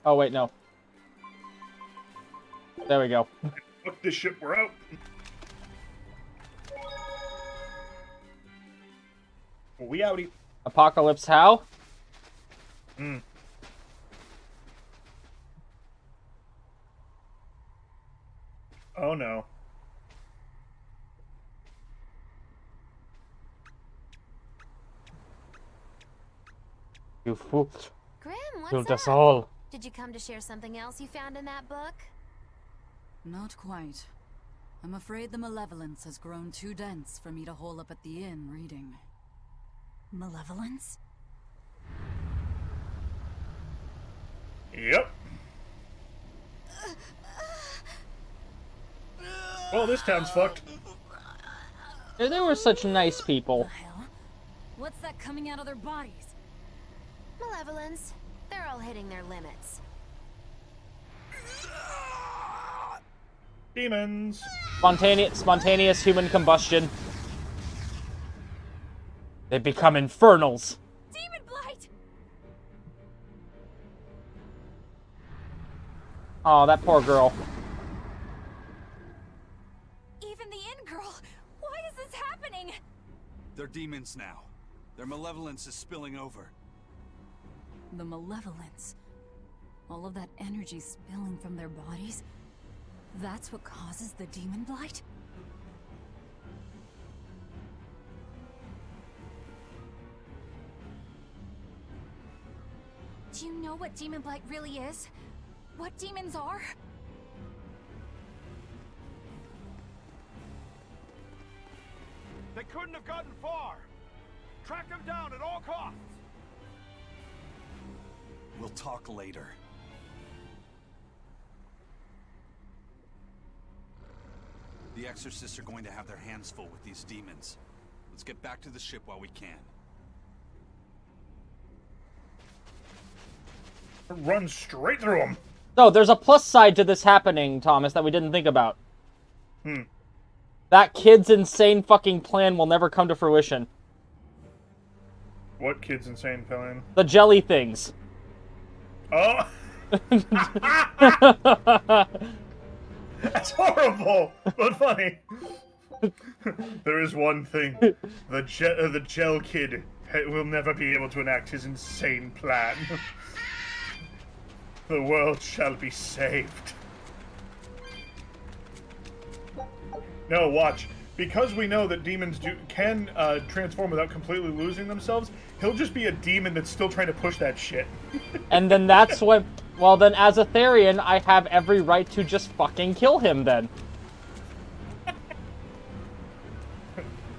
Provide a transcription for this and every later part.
Oh, wait, no. There we go. Fuck this shit, we're out. We outie. Apocalypse how? Oh no. You fool. Grim, Killed what's us up? all. Did you come to share something else you found in that book? Not quite. I'm afraid the Malevolence has grown too dense for me to hole up at the inn reading. Malevolence? Yep. Well, this town's fucked. They were such nice people. The hell? What's that coming out of their bodies? Malevolence. They're all hitting their limits. Demons. Spontaneous human combustion. They become infernals. Demon blight! Oh, that poor girl. Even the inn girl! Why is this happening? They're demons now. Their malevolence is spilling over. The Malevolence. All of that energy spilling from their bodies? That's what causes the demon blight? Do you know what demon blight really is? What demons are? They couldn't have gotten far. Track them down at all costs. We'll talk later. The exorcists are going to have their hands full with these demons. Let's get back to the ship while we can. Run straight through them. So, there's a plus side to this happening, Thomas, that we didn't think about. That kid's insane fucking plan will never come to fruition. What kid's insane plan? The jelly things. Oh! That's horrible, but funny. There is one thing. The gel kid will never be able to enact his insane plan. The world shall be saved. No, watch. Because we know that demons can transform without completely losing themselves, he'll just be a demon that's still trying to push that shit. And then that's what... Well, then, as a Therion, I have every right to just fucking kill him, then.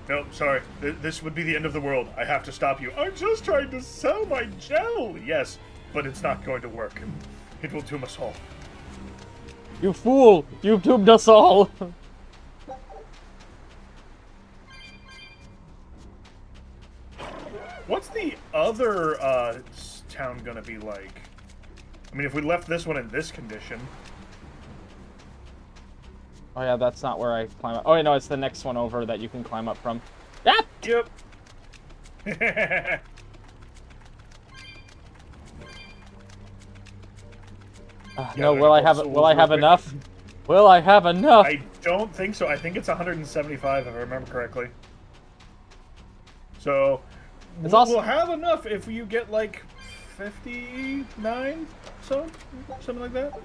No, sorry. This would be the end of the world. I have to stop you. I'm just trying to sell my gel! Yes, but it's not going to work. It will doom us all. You fool! You've doomed us all! What's the other town gonna be like? I mean, if we left this one in this condition... Oh yeah, that's not where I climb up. Oh wait, no, it's the next one over that you can climb up from. Yep! Yep. No, will I have enough? Will I have enough? I don't think so. I think it's 175 if I remember correctly. So we'll have enough if you get like 59, something like that.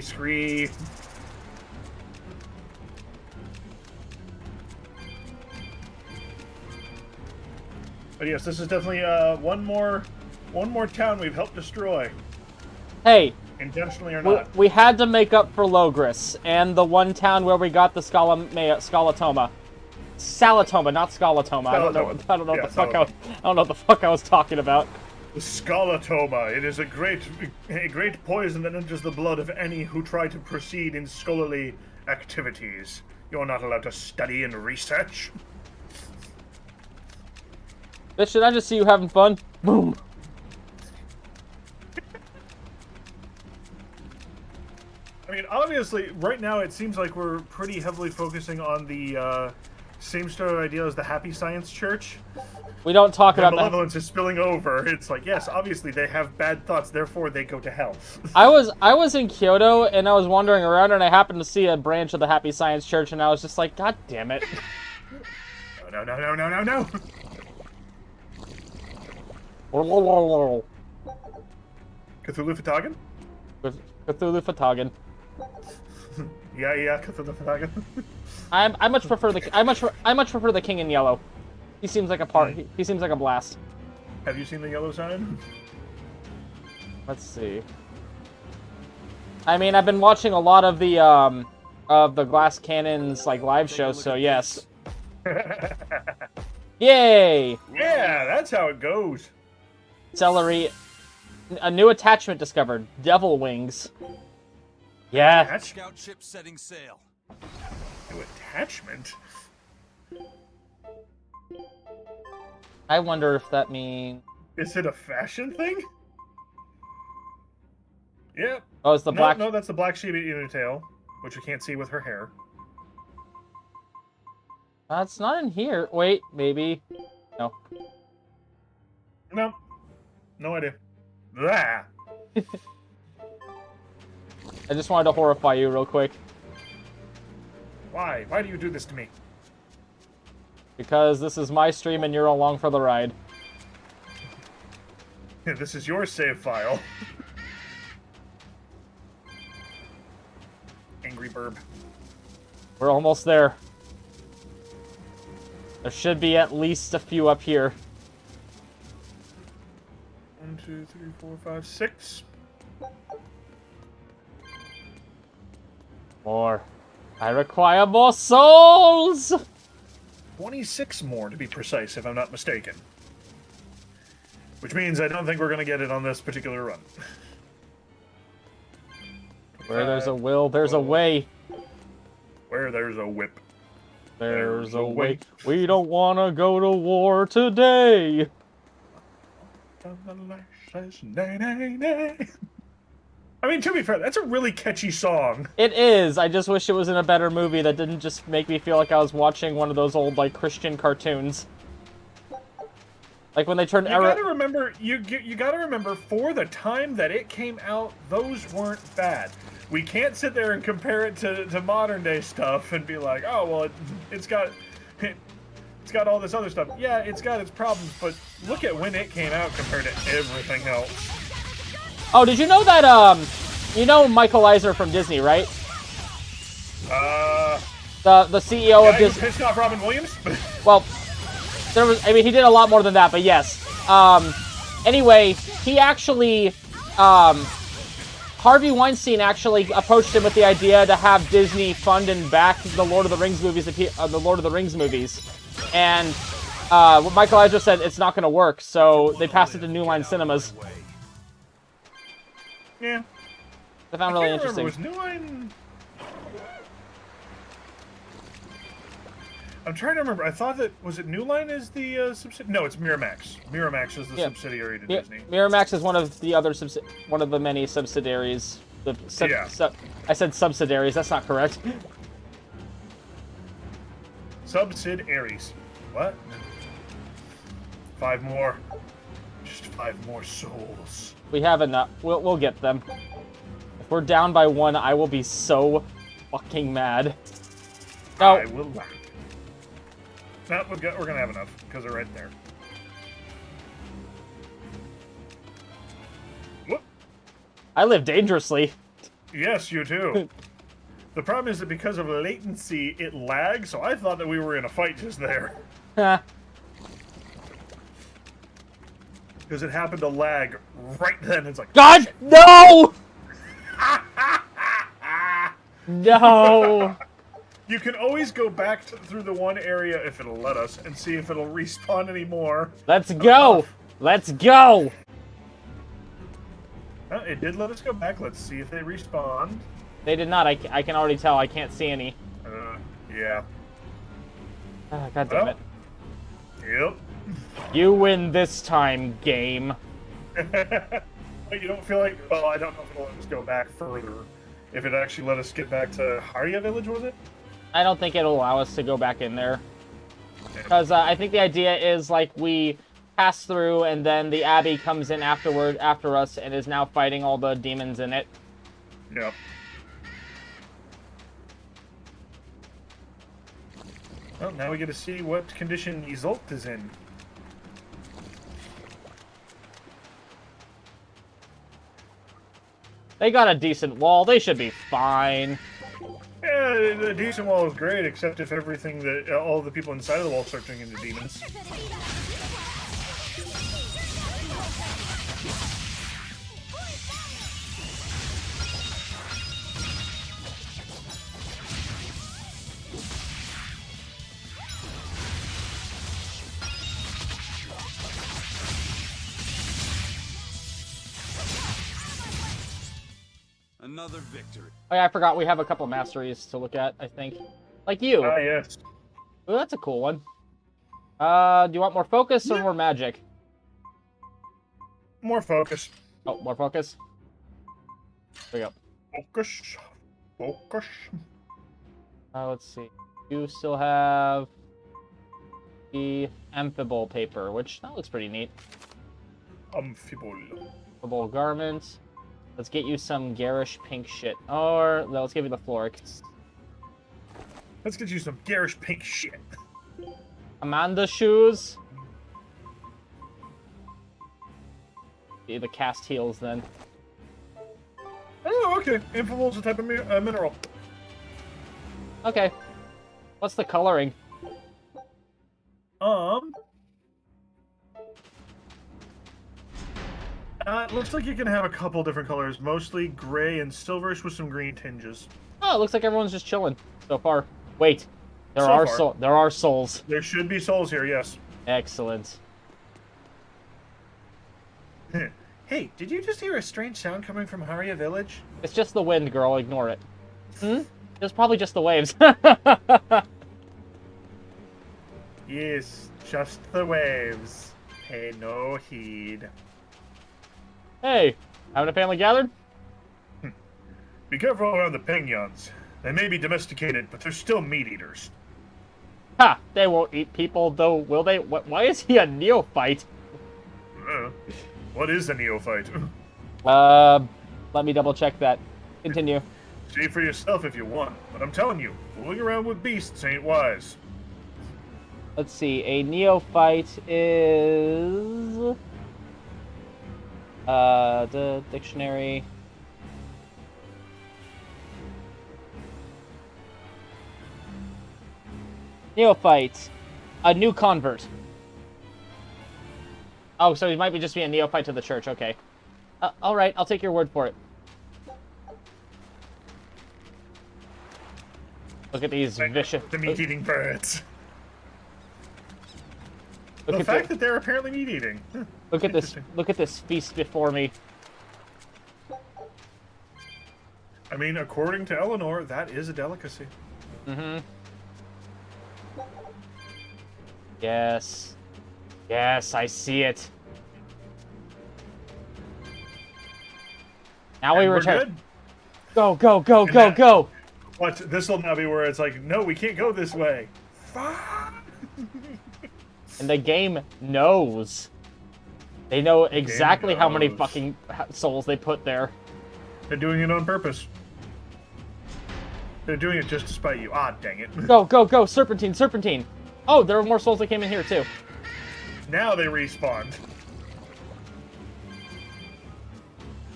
Scree. But yes, this is definitely one more town we've helped destroy. Hey, intentionally or not. We had to make up for Logris and the one town where we got the Scalatoma. Salatoma, not Scalatoma. I don't know what the fuck I was talking about. The Scalatoma. It is a great poison that enters the blood of any who try to proceed in scholarly activities. You're not allowed to study and research. Bitch, did I just see you having fun? Boom. I mean, obviously, right now it seems like we're pretty heavily focusing on the same sort of idea as the Happy Science Church. We don't talk The about that. Malevolence is spilling over. It's like, yes, obviously they have bad thoughts, therefore they go to hell. I was in Kyoto and I was wandering around and I happened to see a branch of the Happy Science Church and I was just like, God damn it. No, no, no, no, no, no, Cthulhu Cthulhu Fatagan? Fatagan. Yeah, Cthulhu Fatagan. I much prefer the King in Yellow. He seems like a he seems like a blast. Have you seen the yellow sign? Let's see. I mean, I've been watching a lot of the Glass Cannon's like live shows, so yes. Yay! Yeah, that's how it goes. Celery. A new attachment discovered. Devil wings. Yeah. Scout ship setting sail. New attachment? I wonder if that means... Is it a fashion thing? Yep. Oh, it's the black... No, that's the black sheep eating a tail, which you can't see with her hair. It's not in here. Wait, maybe. No. No. No idea. Ah. I just wanted to horrify you real quick. Why? Why do you do this to me? Because this is my stream and you're along for the ride. This is your save file. Angry burb. We're almost there. There should be at least a few up here. 1, 2, 3, 4, 5, 6. More. I require more souls! 26 more, to be precise, if I'm not mistaken. Which means I don't think we're going to get it on this particular run. Where there's a will, there's a way. Where there's a whip. There's a way. We don't want to go to war today. I mean, to be fair, that's a really catchy song. It is. I just wish it was in a better movie that didn't just make me feel like I was watching one of those old, like, Christian cartoons. Like when they turned... You gotta remember, you gotta remember, for the time that it came out, those weren't bad. We can't sit there and compare it to modern day stuff and be like, oh, well, it's got all this other stuff. Yeah, it's got its problems, but look at when it came out compared to everything else. Oh, did you know that, you know Michael Eisner from Disney, right? The CEO of Disney. Pissed off Robin Williams? Well, there was, I mean, he did a lot more than that, but yes. Anyway, he actually, Harvey Weinstein actually approached him with the idea to have Disney fund and back the Lord of the Rings movies, and Michael Eisner said it's not going to work, so they passed it to New Line Cinemas. Yeah. I found really interesting. Was New Line... I'm trying to remember. I thought that... Was it New Line is the subsidiary? No, it's Miramax. Miramax is the subsidiary to Disney. Miramax is one of the other one of the many subsidiaries. I said subsidiaries. That's not correct. Subsidiaries. What? 5 more. Just 5 more souls. We have enough. We'll get them. If we're down by 1, I will be so fucking mad. No. I will laugh. No, we're gonna have enough because they're right there. Whoop. I live dangerously. Yes, you do. The problem is that because of latency, it lags. So I thought that we were in a fight just there. Because it happened to lag right then. It's like, God, no! No! You can always go back through the one area if it'll let us and see if it'll respawn anymore. Let's go! Let's go! It did let us go back. Let's see if they respawn. They did not. I can already tell. I can't see any. Yeah. God damn it. Yep. You win this time, game. You don't feel like... Well, I don't know if it'll let us go back further. If it actually let us get back to Haria Village, was it? I don't think it'll allow us to go back in there. Because I think the idea is, like, we pass through, and then the Abbey comes in after us, and is now fighting all the demons in it. Yep. Well, now we get to see what condition Isolt is in. They got a decent wall. They should be fine. Yeah, the decent wall is great, except if everything that all the people inside of the wall start turning into demons. Another victory. Oh yeah, I forgot we have a couple masteries to look at, I think. Like you. Ah, yes. Oh, that's a cool one. Do you want more focus or more magic? More focus. Oh, more focus? There we go. Focus. Focus. Let's see. You still have the amphibole paper, which that looks pretty neat. Amphibole garments. Let's get you some garish pink shit. Or, no, let's give you the floric. Let's get you some garish pink shit. Amanda shoes. The cast heels, then. Oh, okay. Amphibole is a type of mineral. Okay. What's the coloring? It looks like you can have a couple different colors, mostly gray and silverish with some green tinges. Oh, it looks like everyone's just chilling so far. Wait, there So far. are souls. There should be souls here, yes. Excellent. Hey, did you just hear a strange sound coming from Haria Village? It's just the wind, girl. Ignore it. It's probably just the waves. Yes, just the waves. Pay no heed. Hey, having a family gathered? Be careful around the Pengyons. They may be domesticated, but they're still meat eaters. Ha! They won't eat people, though, will they? Why is he a neophyte? What is a neophyte? Let me double check that. Continue. See for yourself if you want, but I'm telling you, fooling around with beasts ain't wise. Let's see. A neophyte is... the dictionary... Neophyte. A new convert. Oh, so he might be just be a neophyte to the church. Okay. Alright, I'll take your word for it. Look at these vicious... The meat-eating birds. Look The at fact that they're apparently meat-eating. Look at this. Look at this feast before me. I mean, according to Eleanor, that is a delicacy. Mm-hmm. Yes. Yes, I see it. Now we And we're return. good. Go, go, go, go, that- go. Watch, this will now be where it's like, no, we can't go this way. And the game knows. They know exactly how many knows. fucking souls they put there. They're doing it on purpose. They're doing it just to spite you. Ah, dang it. Go, go, go. Serpentine, serpentine. Oh, there were more souls that came in here, too. Now they respawned.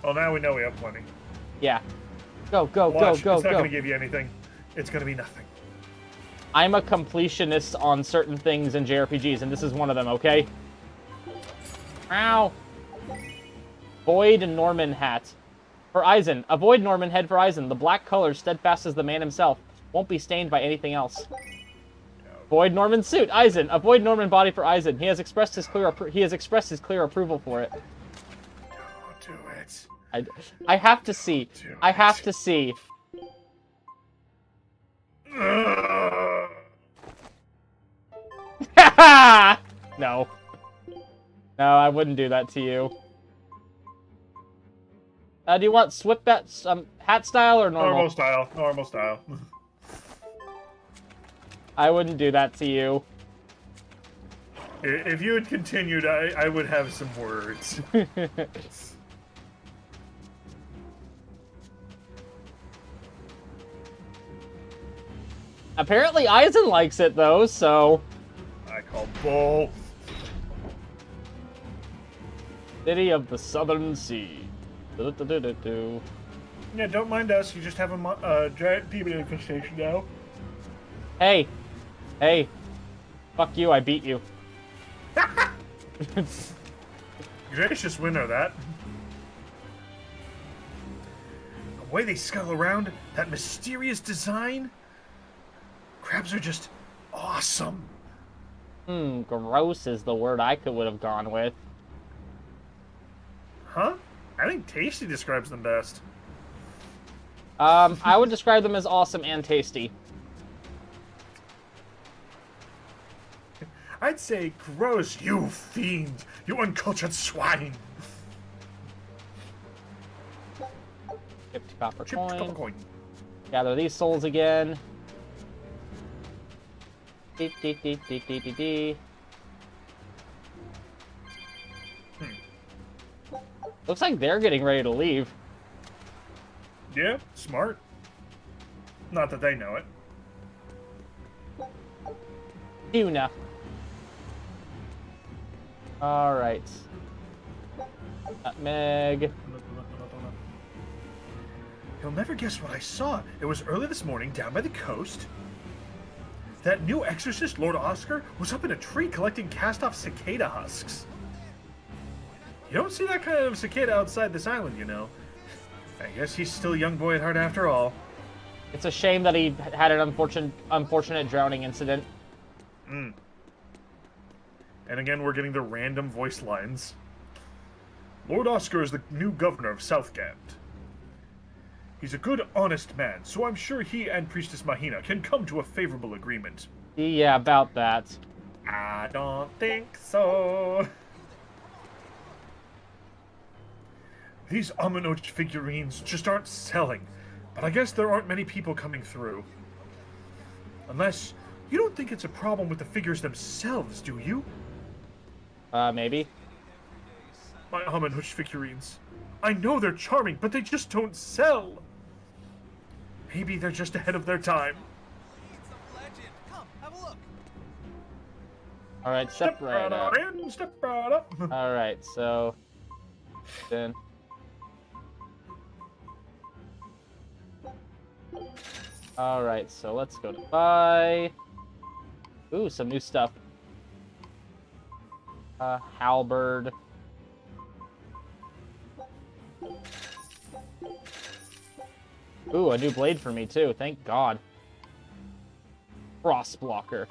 Well, now we know we have plenty. Yeah. Go, go, Watch, go, it's not go, going go. to give you anything. It's going to be nothing. I'm a completionist on certain things in JRPGs, and this is one of them, okay? Ow. Void Norman hat. For Eisen. Avoid Norman head for Eisen. The black color, steadfast as the man himself, won't be stained by anything else. Void Norman suit. Eisen. Avoid Norman body for Eisen. He has expressed his clear approval for it. Don't do it. I have to see. I have to see. No. No, I wouldn't do that to you. Do you want hat style or normal? Normal style. Normal style. I wouldn't do that to you. If you had continued, I would have some words. Apparently Aizen likes it though, so... I call bull. City of the Southern Sea. Do-do-do-do-do. Yeah, don't mind us. You just have a giant demon infestation now. Hey. Hey. Fuck you, I beat you. Gracious winner, that. The way they scuttle around, that mysterious design. Crabs are just awesome. Gross is the word I would have gone with. Huh? I think tasty describes them best. I would describe them as awesome and tasty. I'd say gross, you fiend, you uncultured swine. 50 copper Chipped copper coin. coin. Gather these souls again. Dee, dee, dee, dee, dee, dee, dee. Looks like they're getting ready to leave. Yeah, smart. Not that they know it. Tuna. Alright. Nutmeg. You'll never guess what I saw. It was early this morning down by the coast. That new exorcist, Lord Oscar, was up in a tree collecting cast-off cicada husks. You don't see that kind of cicada outside this island, you know. I guess he's still a young boy at heart after all. It's a shame that he had an unfortunate drowning incident. And again, we're getting the random voice lines. Lord Oscar is the new governor of Southgand. He's a good, honest man, so I'm sure he and Priestess Mahina can come to a favorable agreement. Yeah, about that. I don't think so. These Aminoch figurines just aren't selling, but I guess there aren't many people coming through. Unless, you don't think it's a problem with the figures themselves, do you? Maybe. My Aminoch figurines. I know they're charming, but they just don't sell. Maybe they're just ahead of their time. Alright, step right up. in, step right up. Alright, so... Then... Alright, so let's go to buy... Ooh, some new stuff. Halberd. Ooh, a new blade for me, too. Thank God. Frost blocker.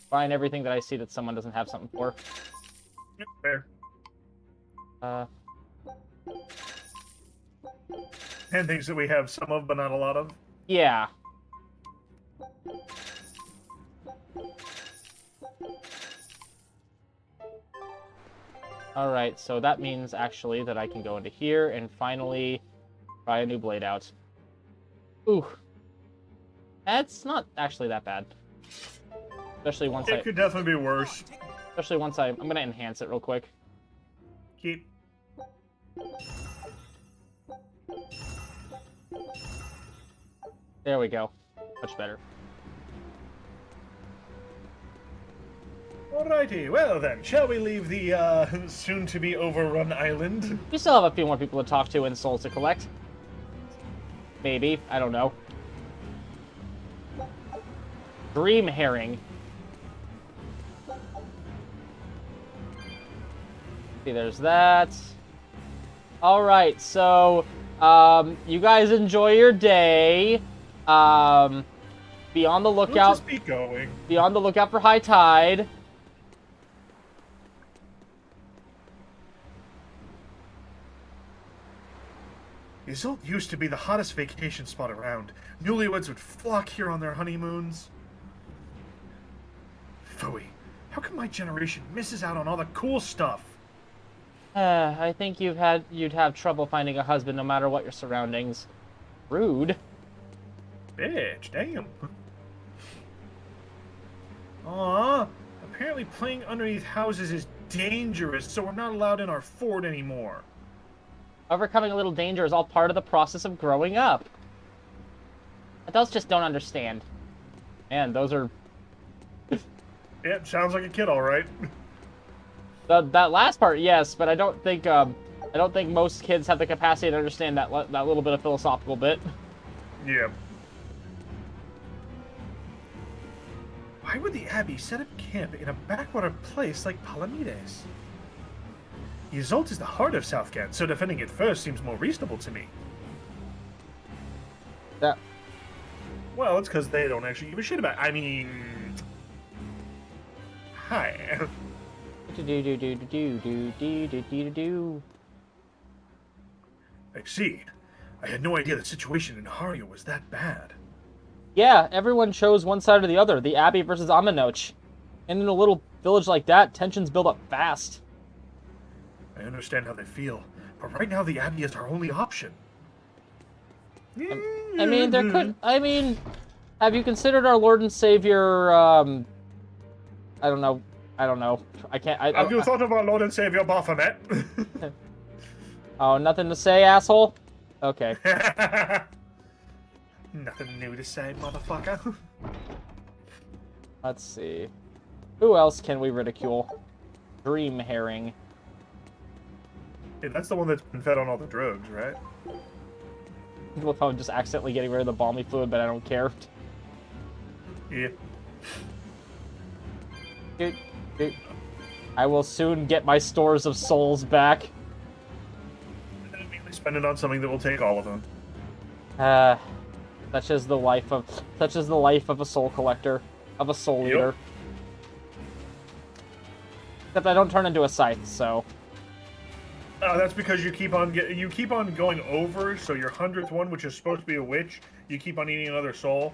Buying everything that I see that someone doesn't have something for. Yep, fair. And things that we have some of, but not a lot of. Yeah. Alright, so that means actually that I can go into here and finally try a new blade out. Ooh. That's not actually that bad. Especially once It could definitely be worse. I'm gonna enhance it real quick. Keep. There we go. Much better. Alrighty, well then, shall we leave the soon-to-be overrun island? We still have a few more people to talk to and souls to collect. Maybe. I don't know. Dream herring. See, there's that. Alright, so, you guys enjoy your day. Be on the lookout. We'll just be going. Be on the lookout for high tide. Isolde used to be the hottest vacation spot around. Newlyweds would flock here on their honeymoons. Phooey, how come my generation misses out on all the cool stuff? I think you'd have trouble finding a husband no matter what your surroundings. Rude. bitch, damn. Aw, apparently playing underneath houses is dangerous, so we're not allowed in our fort anymore. Overcoming a little danger is all part of the process of growing up. Adults just don't understand. Man, those are... Yep, sounds like a kid, all right. That last part, yes, but I don't think most kids have the capacity to understand that little bit of philosophical bit. Yeah. Why would the Abbey set up camp in a backwater place like Palomides? Yseult is the heart of Southgate, so defending it first seems more reasonable to me. Yeah. Well, it's because they don't actually give a shit about it. I mean... Hi. I see. I had no idea the situation in Haria was that bad. Yeah, everyone chose one side or the other, the Abbey versus Amanoch. And in a little village like that, tensions build up fast. I understand how they feel, but right now the Abbey is our only option. I mean, have you considered our Lord and Savior, I don't know. Have you thought of our Lord and Savior Baphomet? Oh, nothing to say, asshole? Okay. Nothing new to say, motherfucker. Let's see. Who else can we ridicule? Dream Herring. Hey, that's the one that's been fed on all the drugs, right? Well, I'm just accidentally getting rid of the balmy fluid, but I don't care. Yeah. I will soon get my stores of souls back. And then immediately spend it on something that will take all of them. Such is the life of a soul collector, of a soul eater. Except I don't turn into a scythe, so. That's because you keep on going over. So your 100th one, which is supposed to be a witch, you keep on eating another soul.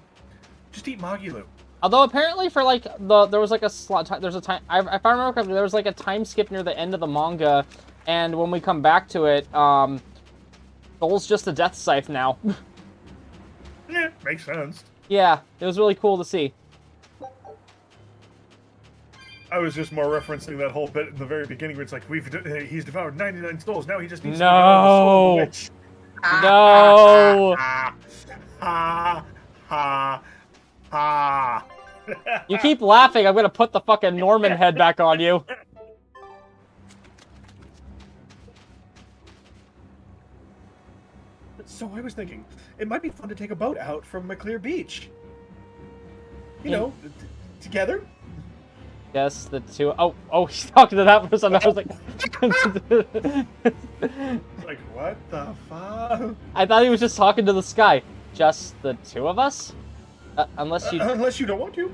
Just eat Magilu. Although apparently for like there was like a slot. There's a time. If I remember correctly, there was like a time skip near the end of the manga, and when we come back to it, Soul's just a death scythe now. Yeah, makes sense. Yeah, it was really cool to see. I was just more referencing that whole bit in the very beginning where it's like, he's devoured 99 souls, now he just needs to devour the soul of the witch. No! Ha, ha, ha. You keep laughing, I'm gonna put the fucking Norman head back on you. So I was thinking, it might be fun to take a boat out from a clear beach. You know, together. Yes, the two. Oh, he's talking to that person. I was like, like, what the fuck? I thought he was just talking to the sky. Just the two of us? Unless you don't want to.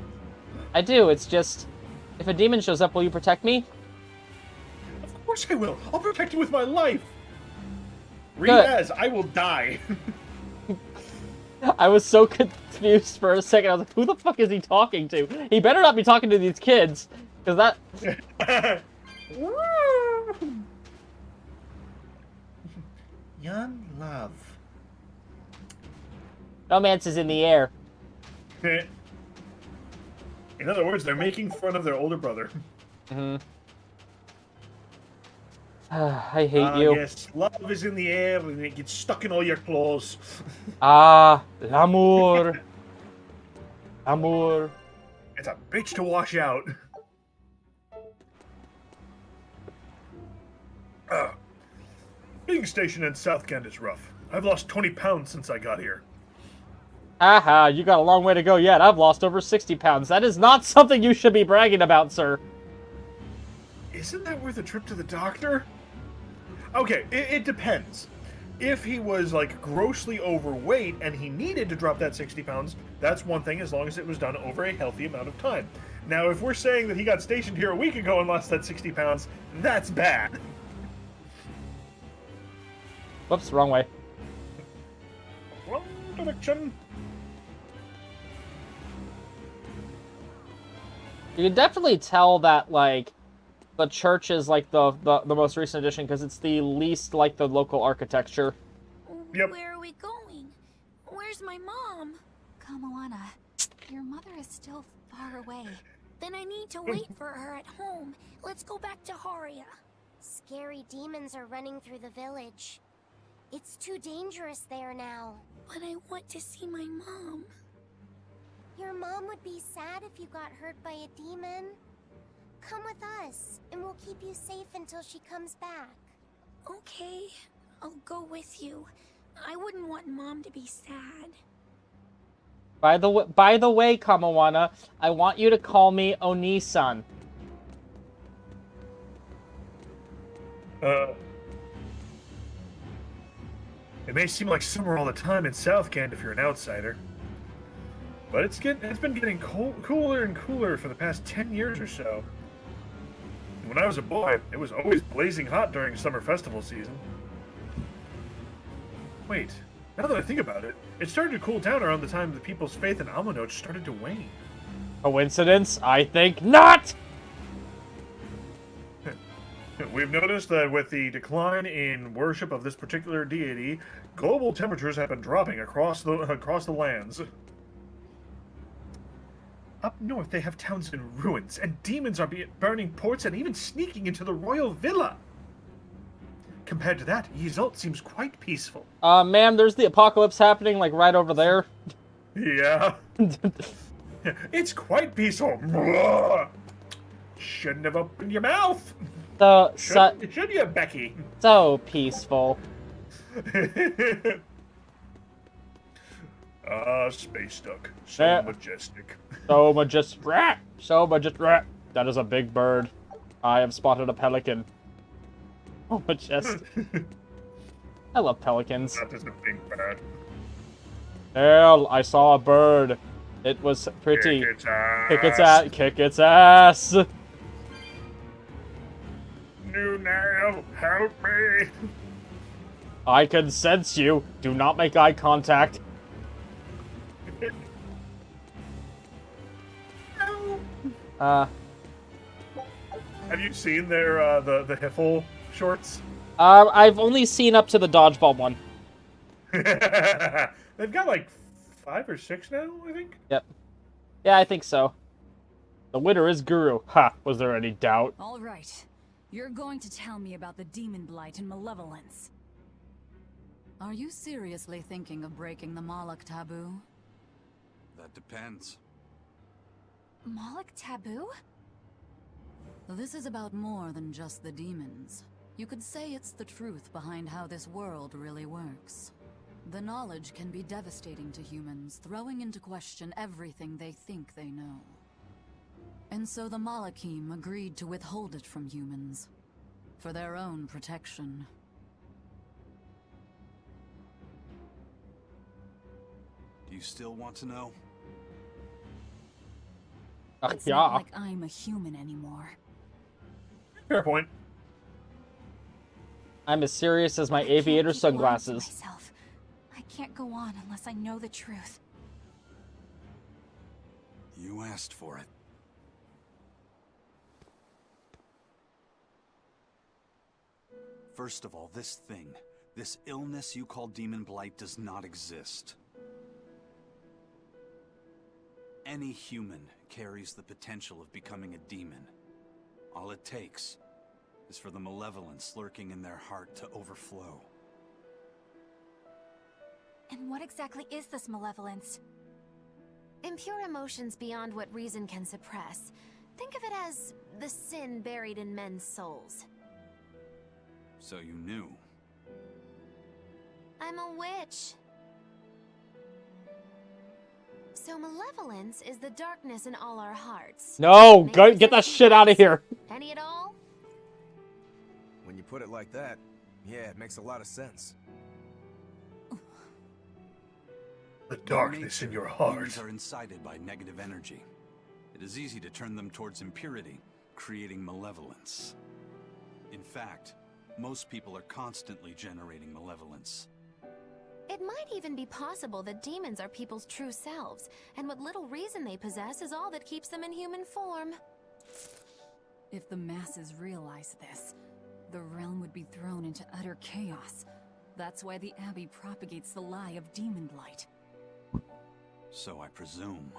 I do. It's just, if a demon shows up, will you protect me? Of course I will. I'll protect you with my life. Read as I will die. I was so confused for a second. I was like, who the fuck is he talking to? He better not be talking to these kids, because that... Young love. Romance is in the air. In other words, they're making fun of their older brother. Mm-hmm. I hate you. Yes, love is in the air and it gets stuck in all your clothes. L'amour. Amour. It's a bitch to wash out. Being stationed in South Kent is rough. I've lost 20 pounds since I got here. Haha, you got a long way to go yet. I've lost over 60 pounds. That is not something you should be bragging about, sir. Isn't that worth a trip to the doctor? Okay, it depends. If he was, like, grossly overweight and he needed to drop that 60 pounds, that's one thing as long as it was done over a healthy amount of time. Now, if we're saying that he got stationed here a week ago and lost that 60 pounds, that's bad. Whoops, wrong way. Wrong direction. You can definitely tell that, like, the church is, like, the most recent edition, because it's the least like the local architecture. Yep. Where are we going? Where's my mom? Kamoana, your mother is still far away. Then I need to wait for her at home. Let's go back to Haria. Scary demons are running through the village. It's too dangerous there now. But I want to see my mom. Your mom would be sad if you got hurt by a demon. Come with us, and we'll keep you safe until she comes back. Okay, I'll go with you. I wouldn't want Mom to be sad. By the way, Kamawana, I want you to call me Oni-san. It may seem like summer all the time in Southgand if you're an outsider, but it's been getting cooler and cooler for the past 10 years or so. When I was a boy, it was always blazing hot during summer festival season. Wait, now that I think about it, it started to cool down around the time the people's faith in Amanoch started to wane. Coincidence? I think not! We've noticed that with the decline in worship of this particular deity, global temperatures have been dropping across the lands. Up north, they have towns in ruins, and demons are burning ports and even sneaking into the royal villa. Compared to that, Yizult seems quite peaceful. Ma'am, there's the apocalypse happening, like, right over there. Yeah. It's quite peaceful. Shouldn't have opened your mouth. Should you, Becky? So peaceful. Space duck. So majestic. So majestic. So majestic. That is a big bird. I have spotted a pelican. Oh, majestic. I love pelicans. That is a big bird. Hell, I saw a bird. It was pretty. Kick its ass. Kick its ass. Kick its ass. New nail, help me. I can sense you. Do not make eye contact. Have you seen their the Hiffle shorts? I've only seen up to the dodgeball one. They've got like 5 or 6 now, I think. Yep. Yeah, I think so. The winner is Guru. Ha! Was there any doubt? All right. You're going to tell me about the demon blight and malevolence. Are you seriously thinking of breaking the Moloch taboo? That depends. Moloch taboo? This is about more than just the demons. You could say it's the truth behind how this world really works. The knowledge can be devastating to humans, throwing into question everything they think they know. And so the Malachim agreed to withhold it from humans, for their own protection. Do you still want to know? It's not like I'm a human anymore. Fair point. I'm as serious as my I can't aviator keep lying to sunglasses. myself. I can't go on unless I know the truth. You asked for it. First of all, this illness you call demon blight does not exist. Any human carries the potential of becoming a demon. All it takes is for the malevolence lurking in their heart to overflow. And what exactly is this malevolence? Impure emotions beyond what reason can suppress. Think of it as the sin buried in men's souls. So you knew. I'm a witch. So malevolence is the darkness in all our hearts. No, Maybe go get that shit out of here. Any at all? When you put it like that, yeah, it makes a lot of sense. The darkness in your heart. Demons are incited by negative energy. It is easy to turn them towards impurity, creating malevolence. In fact, most people are constantly generating malevolence. It might even be possible that demons are people's true selves, and what little reason they possess is all that keeps them in human form. If the masses realize this, the realm would be thrown into utter chaos. That's why the Abbey propagates the lie of demon blight. So I presume.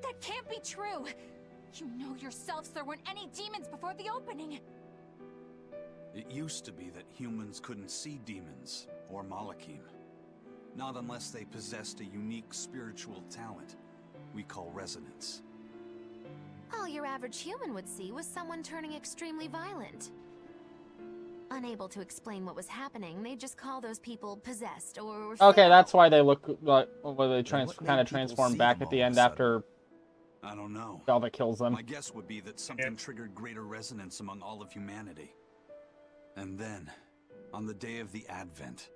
That can't be true! You know yourselves there weren't any demons before the opening! It used to be that humans couldn't see demons, or Malakim. Not unless they possessed a unique spiritual talent we call resonance. All your average human would see was someone turning extremely violent. Unable to explain what was happening, they just call those people possessed or Okay, feral. that's why they look like where they Then what kind made of people transform see back them at the all of end a sudden? after I don't know. Velvet kills them. My guess would be that something triggered greater resonance among all of humanity. And then, on the day of the Advent,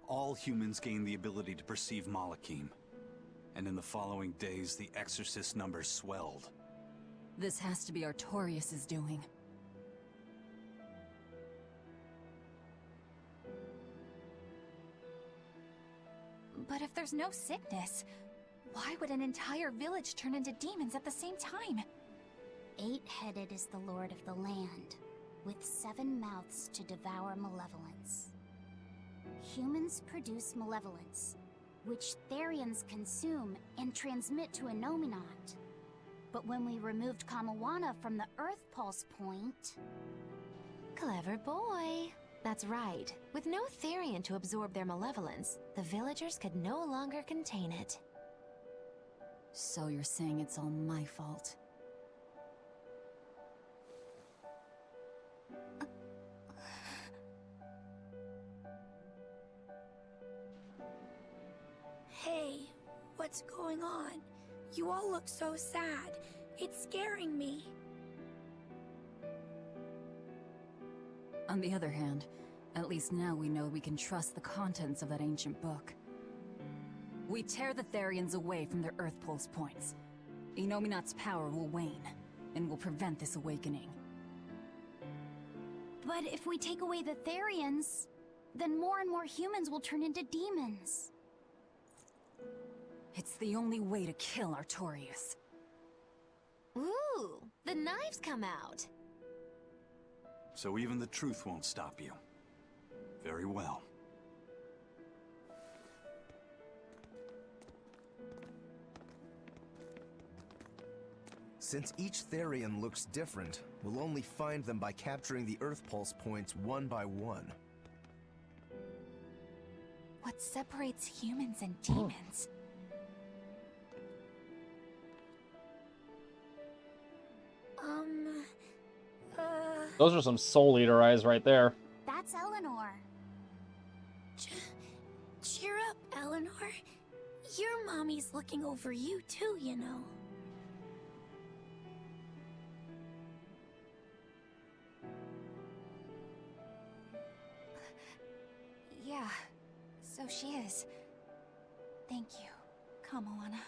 all humans gained the ability to perceive Malakim. And in the following days, the Exorcist numbers swelled. This has to be Artorius' doing. But if there's no sickness, why would an entire village turn into demons at the same time? 8-headed is the lord of the land, with 7 mouths to devour malevolence. Humans produce malevolence, which Therions consume and transmit to Inominat. But when we removed Kamawana from the Earth Pulse point... Clever boy. That's right. With no Therion to absorb their malevolence, the villagers could no longer contain it. So you're saying it's all my fault? Hey, what's going on? You all look so sad. It's scaring me. On the other hand, at least now we know we can trust the contents of that ancient book. We tear the Therions away from their Earth Pulse points. Inominat's power will wane, and will prevent this awakening. But if we take away the Therions, then more and more humans will turn into demons. It's the only way to kill Artorius. Ooh, the knives come out. So even the truth won't stop you. Very well. Since each Therion looks different, we'll only find them by capturing the Earth Pulse points one by one. What separates humans and demons? Those are some Soul Eater eyes right there. That's Eleanor. Cheer up, Eleanor. Your mommy's looking over you too, you know. Yeah, so she is. Thank you, Kamawana.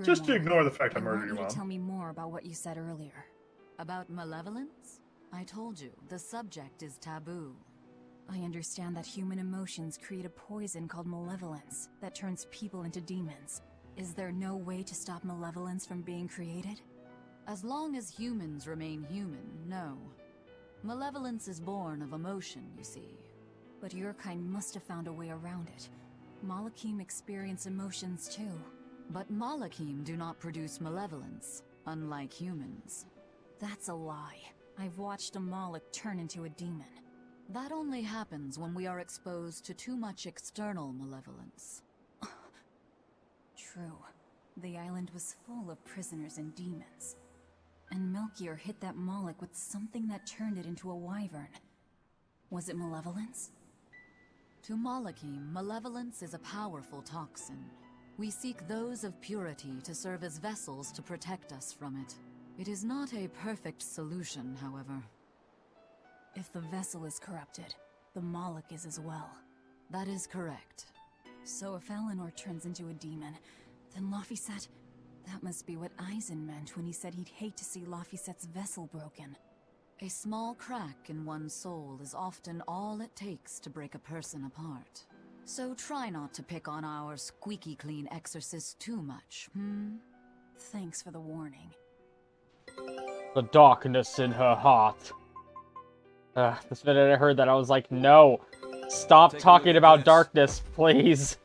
Just Grimoire, ignore the fact I I murdered want your you mom. to tell me more about what you said earlier. About malevolence? I told you, the subject is taboo. I understand that human emotions create a poison called malevolence that turns people into demons. Is there no way to stop malevolence from being created? As long as humans remain human, no. Malevolence is born of emotion, you see. But your kind must have found a way around it. Malakim experience emotions too. But Malakim do not produce malevolence, unlike humans. That's a lie. I've watched a Malak turn into a demon. That only happens when we are exposed to too much external malevolence. True. The island was full of prisoners and demons. And Melchior hit that Malak with something that turned it into a wyvern. Was it malevolence? To Malakim, malevolence is a powerful toxin. We seek those of purity to serve as vessels to protect us from it. It is not a perfect solution, however. If the vessel is corrupted, the Malak is as well. That is correct. So if Eleanor turns into a demon, then Laphicet... That must be what Eisen meant when he said he'd hate to see Laphicet's vessel broken. A small crack in one's soul is often all it takes to break a person apart. So try not to pick on our squeaky clean exorcist too much, Thanks for the warning. The darkness in her heart. This minute I heard that, I was like, no. Stop Take a talking look at about this. darkness, please.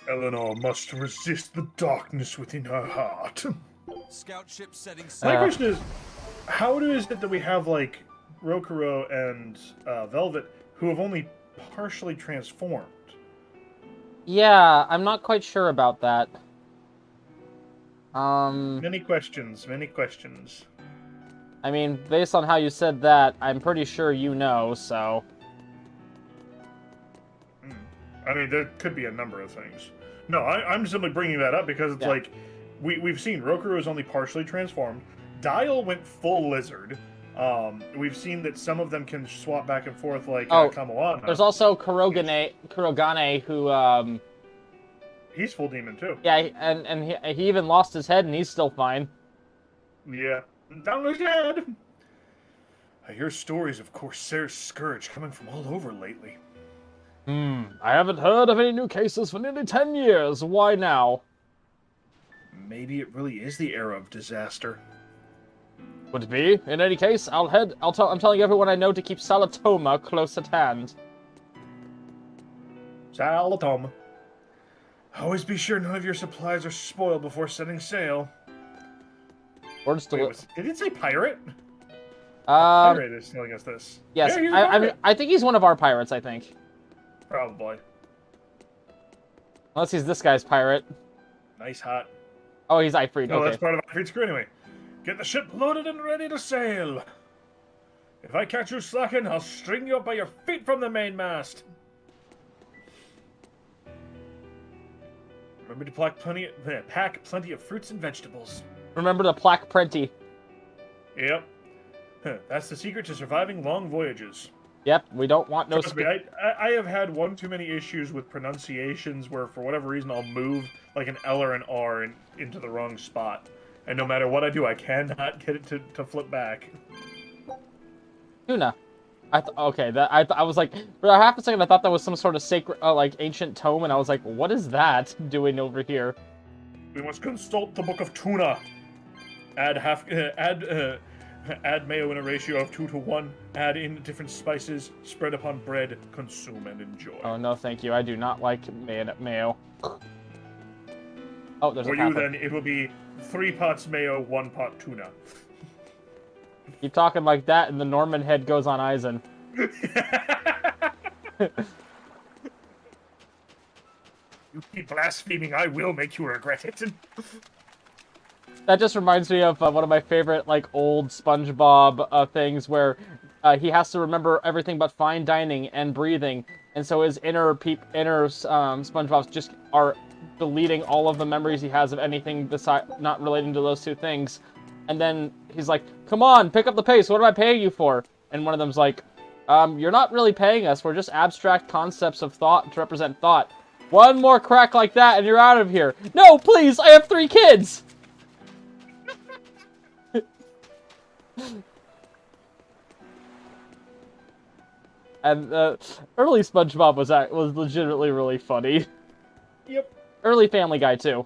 Eleanor must resist the darkness within her heart. Scout ship setting My sail. question is, how is it that we have, like, Rokuro and Velvet who have only partially transformed? Yeah, I'm not quite sure about that. Many questions, many questions. I mean, based on how you said that, I'm pretty sure you know, so... I mean, there could be a number of things. No, I'm simply bringing that up because it's Yeah. like, we've seen Rokuro is only partially transformed. Dial went full lizard. We've seen that some of them can swap back and forth like Kamoana. There's also Kurogane, who, He's full demon too. yeah, and he even lost his head, and he's still fine. Yeah. Down his head! I hear stories of Corsair's Scourge coming from all over lately. I haven't heard of any new cases for nearly 10 years. Why now? Maybe it really is the era of disaster. Would it be? In any case, I'm telling everyone I know to keep Salatoma close at hand. Salatom. Always be sure none of your supplies are spoiled before setting sail. Words to Wait, did it say pirate? Um, Pirate is telling us this. yes, Yeah, he's a I pirate. mean, I think he's one of our pirates, I think. Probably. Unless he's this guy's pirate. Nice hot. Oh, he's Ifrit, No, okay. that's part of Ifrit's crew anyway. Get the ship loaded and ready to sail. If I catch you slacking, I'll string you up by your feet from the mainmast. Remember to pack plenty of fruits and vegetables. Remember the plaque plenty. Yep. That's the secret to surviving long voyages. Yep, we don't want no... Trust me, I have had one too many issues with pronunciations where, for whatever reason, I'll move like an L or an R into the wrong spot. And no matter what I do, I cannot get it to flip back. Tuna. Okay, I was like, for a half a second I thought that was some sort of sacred, like, ancient tome, and I was like, what is that doing over here? We must consult the Book of Tuna. Add mayo in a ratio of 2 to 1. Add in different spices. Spread upon bread. Consume and enjoy. Oh, no, thank you. I do not like mayo. Oh, there's For a you, papa. then, it will be 3 pots mayo, 1 pot tuna. Keep talking like that, and the Norman head goes on Eisen. You keep blaspheming, I will make you regret it. That just reminds me of one of my favorite, like, old SpongeBob things where he has to remember everything but fine dining and breathing, and so his inner SpongeBobs just are deleting all of the memories he has of anything not relating to those two things. And then he's like, come on, pick up the pace, what am I paying you for? And one of them's like, you're not really paying us, we're just abstract concepts of thought to represent thought. One more crack like that and you're out of here. No, please, I have 3 kids! And early SpongeBob was legitimately really funny. Yep. Early Family Guy, too.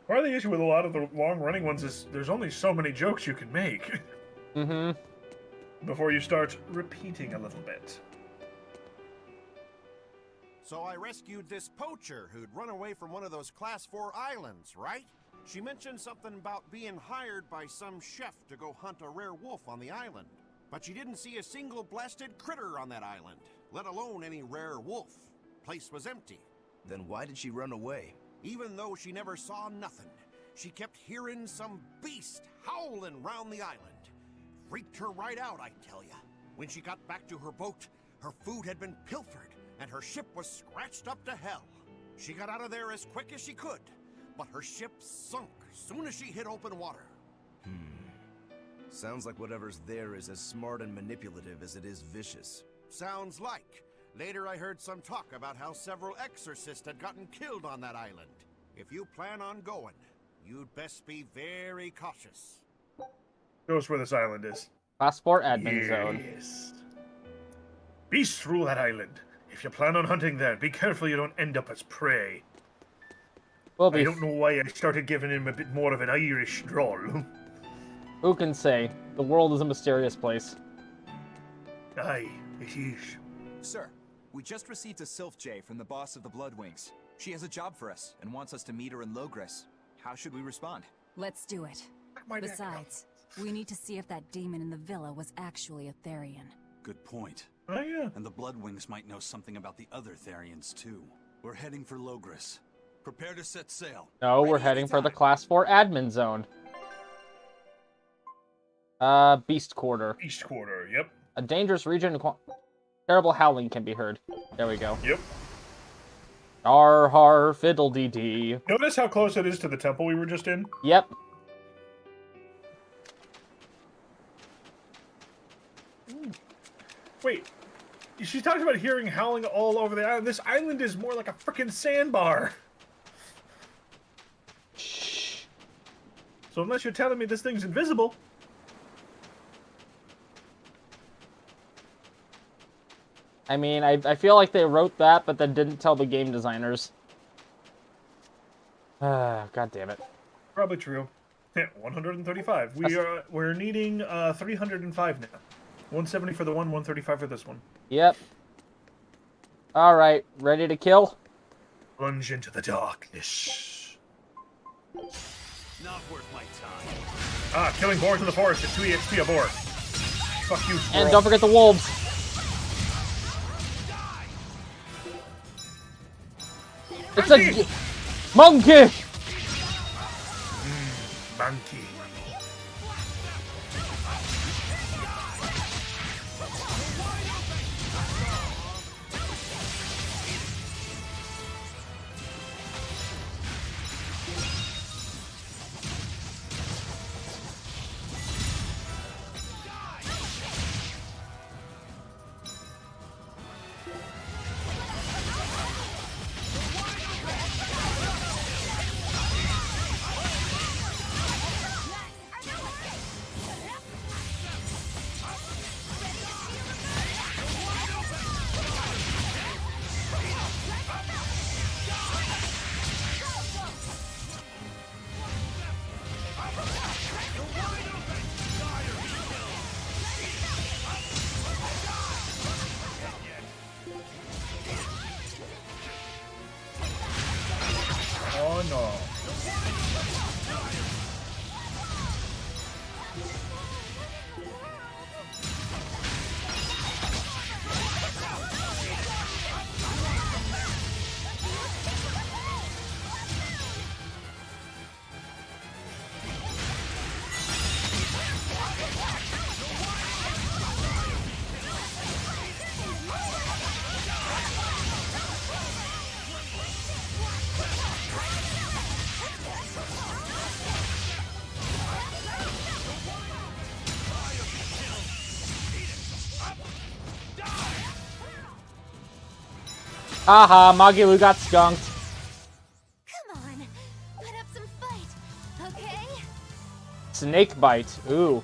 Part of the issue with a lot of the long-running ones is there's only so many jokes you can make. Mm-hmm. Before you start repeating a little bit. So I rescued this poacher who'd run away from one of those Class 4 islands, right? She mentioned something about being hired by some chef to go hunt a rare wolf on the island. But she didn't see a single blasted critter on that island, let alone any rare wolf. Place was empty. Then why did she run away? Even though she never saw nothing, she kept hearing some beast howling round the island. Freaked her right out, I tell ya. When she got back to her boat, her food had been pilfered, and her ship was scratched up to hell. She got out of there as quick as she could, but her ship sunk soon as she hit open water. Sounds like whatever's there is as smart and manipulative as it is vicious. Sounds like. Later I heard some talk about how several exorcists had gotten killed on that island. If you plan on going, you'd best be very cautious. Show us where this island is. Class 4 admin zone. Yes. Beasts rule that island. If you plan on hunting there, be careful you don't end up as prey. We'll I be... don't know why I started giving him a bit more of an Irish drawl. Who can say? The world is a mysterious place. Aye, it is. Sir, we just received a Sylph J from the boss of the Bloodwings. She has a job for us and wants us to meet her in Logres. How should we respond? Let's do it. Besides, we need to see if that demon in the villa was actually a Therion. Good point. Oh, yeah. And the Bloodwings might know something about the other Therions, too. We're heading for Logres. Prepare to set sail. No, we're heading for the Class 4 admin zone. Beast Quarter. Beast Quarter, yep. A dangerous region. Terrible howling can be heard. There we go. Yep. Har har fiddle-dee-dee. Notice how close it is to the temple we were just in? Yep. Wait. She talks about hearing howling all over the island. This island is more like a freaking sandbar. Shh. So unless you're telling me this thing's invisible... I mean, I feel like they wrote that, but then didn't tell the game designers. God damn it. Probably true. Yeah, 135. We're needing 305 now. 170 for the one, 135 for this one. Yep. Alright, ready to kill? Plunge into the darkness. Not worth my time. Ah, killing boars in the forest at 2 EXP a boar. Fuck you, squirrel. And don't forget the wolves. It's a monkey. Monkey. Oh no. Haha, Magilu got skunked. Come on, put up some fight, okay? Snake bite. Ooh.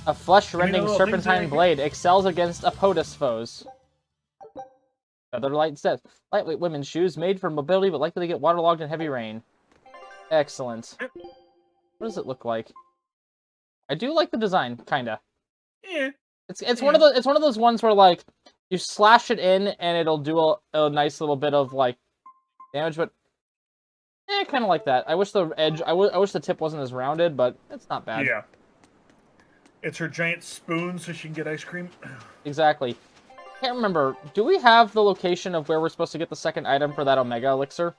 A flesh-rending serpentine blade excels against Apotus foes. Feather light instead. Lightweight women's shoes made for mobility but likely to get waterlogged in heavy rain. Excellent. What does it look like? I do like the design, kinda. Yeah. It's one of those ones where like you slash it in and it'll do a nice little bit of like damage, but kind of like that. I wish the edge, I wish the tip wasn't as rounded, but it's not bad. Yeah. It's her giant spoon so she can get ice cream. Exactly. Can't remember. Do we have the location of where we're supposed to get the second item for that Omega Elixir?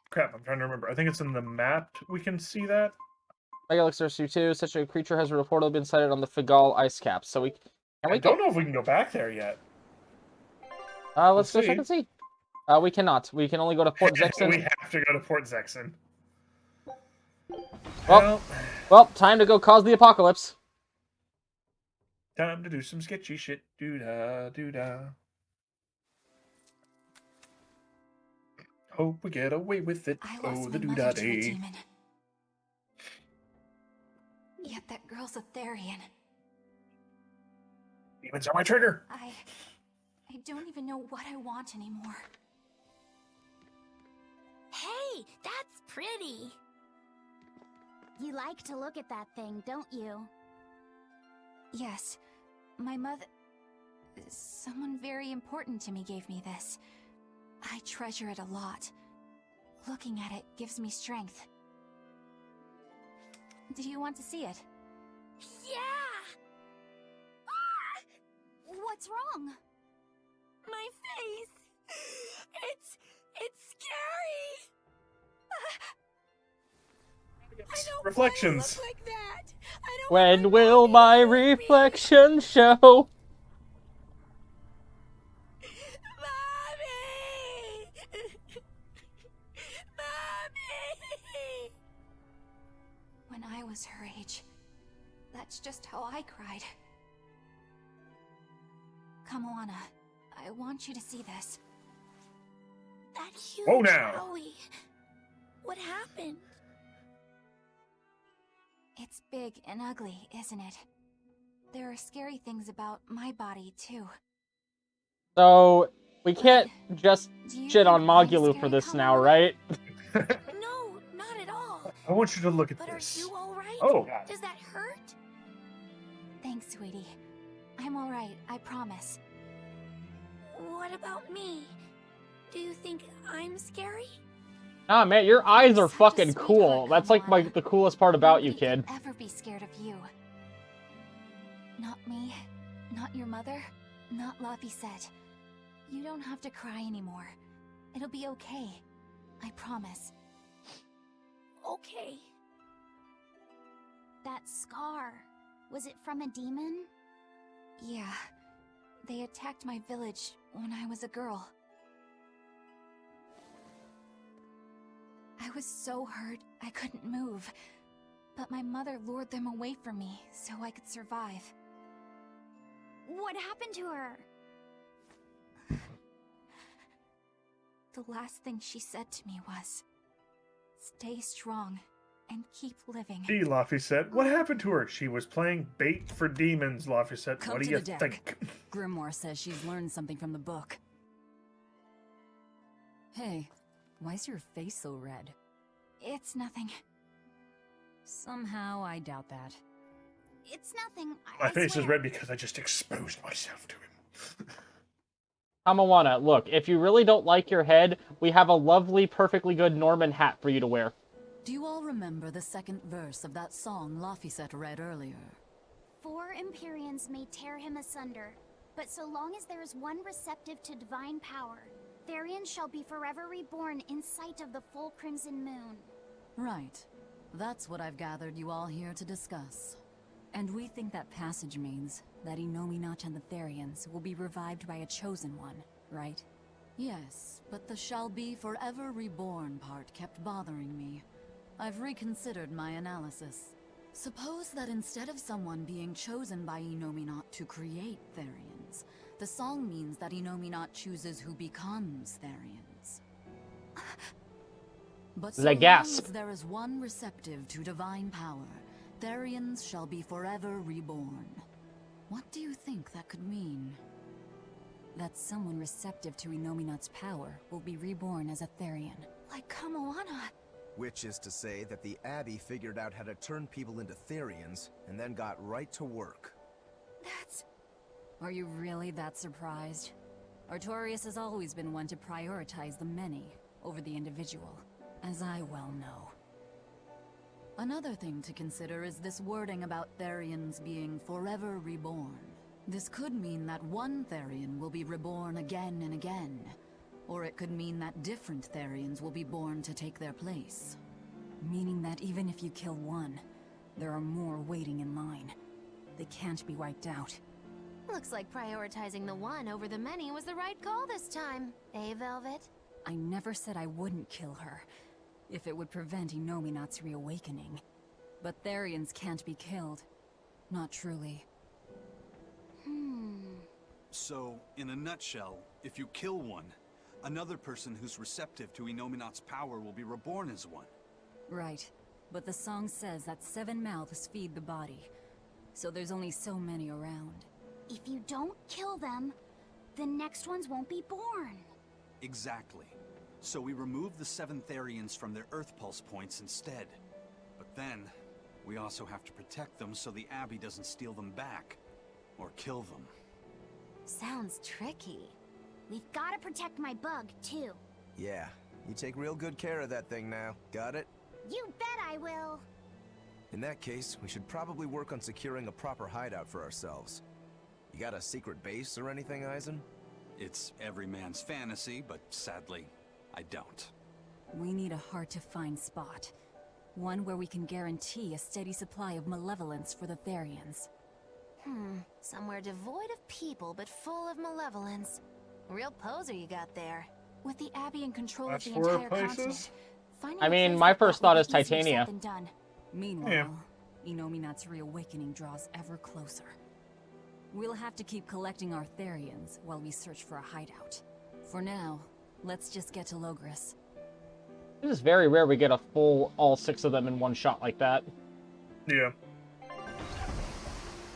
Crap, I'm trying to remember. I think it's in the map we can see that. Omega Elixir C2, such a creature has reportedly been sighted on the Figal ice caps. So I don't know if we can go back there yet. Let's go check and see. We cannot. We can only go to Port Zexen. We have to go to Port Zexen. Well, time to go cause the apocalypse. Time to do some sketchy shit. Doo-da, doo-da. Hope we get away with it. Oh, the doo-da day. Yet that girl's a Therion. Demons are my trigger. I don't even know what I want anymore. Hey, that's pretty. You like to look at that thing, don't you? Yes. My mother... Someone very important to me gave me this. I treasure it a lot. Looking at it gives me strength. Do you want to see it? Yeah! Ah! What's wrong? My face! It's scary! I don't Reflections. wanna look like that. I don't When want will my mommy to hurt me. reflection show? Mommy! Mommy! When I was her age, that's just how I cried. Come, Moana. I want you to see this. That huge Whoa now. Howie. What happened? It's big and ugly, isn't it? There are scary things about my body, too. So, we can't just Do you shit on think I'm Magulu for scary, this now, Kamala? right? No, not at all. I want you to look at But this. are you alright? Oh. Does that hurt? Thanks, sweetie. I'm alright, I promise. What about me? Do you think I'm scary? Ah, man, your eyes are Such a fucking sweetheart, cool. That's like Kamala. the coolest part about you, Nobody kid. could ever be scared of you. Not me, not your mother, not Laphicet. You don't have to cry anymore. It'll be okay. I promise. Okay. That scar, was it from a demon? Yeah. They attacked my village when I was a girl. I was so hurt I couldn't move. But my mother lured them away from me so I could survive. What happened to her? The last thing she said to me was, "Stay strong and keep living." Gee, Laphicet, what happened to her? She was playing bait for demons, Laphicet. Come What do to you the deck. think? Grimoire says she's learned something from the book. Hey, why's your face so red? It's nothing. Somehow I doubt that. It's nothing. My I face is swear. red because I just exposed myself to him. Amawana, look, if you really don't like your head, we have a lovely, perfectly good Norman hat for you to wear. Do you all remember the second verse of that song Laphicet read earlier? 4 Empyreans may tear him asunder, but so long as there is one receptive to divine power, Therion shall be forever reborn in sight of the full crimson moon. Right. That's what I've gathered you all here to discuss. And we think that passage means that Inomata and the Therions will be revived by a chosen one, right? Yes, but the shall be forever reborn part kept bothering me. I've reconsidered my analysis. Suppose that instead of someone being chosen by Inomata to create Therions, the song means that Inomata chooses who becomes Therions. But so The long gasp. as there is one receptive to divine power, Therions shall be forever reborn. What do you think that could mean? That someone receptive to Inomata's power will be reborn as a Therion. Like Kamoana. Which is to say that the Abbey figured out how to turn people into Therions, and then got right to work. That's... Are you really that surprised? Artorias has always been one to prioritize the many over the individual, as I well know. Another thing to consider is this wording about Therions being forever reborn. This could mean that one Therion will be reborn again and again, or it could mean that different Therions will be born to take their place. Meaning that even if you kill one, there are more waiting in line. They can't be wiped out. Looks like prioritizing the one over the many was the right call this time. Eh, Velvet? I never said I wouldn't kill her, if it would prevent Inomata's reawakening. But Therions can't be killed. Not truly. So, in a nutshell, if you kill one, another person who's receptive to Inomata's power will be reborn as one. Right. But the song says that 7 mouths feed the body. So there's only so many around. If you don't kill them, the next ones won't be born. Exactly. So we remove the 7 Therions from their Earth Pulse points instead. But then, we also have to protect them so the Abbey doesn't steal them back. Or kill them. Sounds tricky. We've got to protect my bug, too. Yeah, you take real good care of that thing now. Got it? You bet I will. In that case, we should probably work on securing a proper hideout for ourselves. You got a secret base or anything, Eisen? It's every man's fantasy, but sadly, I don't. We need a hard-to-find spot. One where we can guarantee a steady supply of malevolence for the Therions. Somewhere devoid of people but full of malevolence. Real poser you got there. With the Abbey in control That's of the 4 entire places? continent, finding I a mean, place my like first that would thought is be easier Titania. said than done. Meanwhile, Inominat's reawakening draws ever closer. We'll have to keep collecting our Therions while we search for a hideout. For now, let's just get to Logris. It is very rare we get a full all 6 of them in one shot like that. Yeah.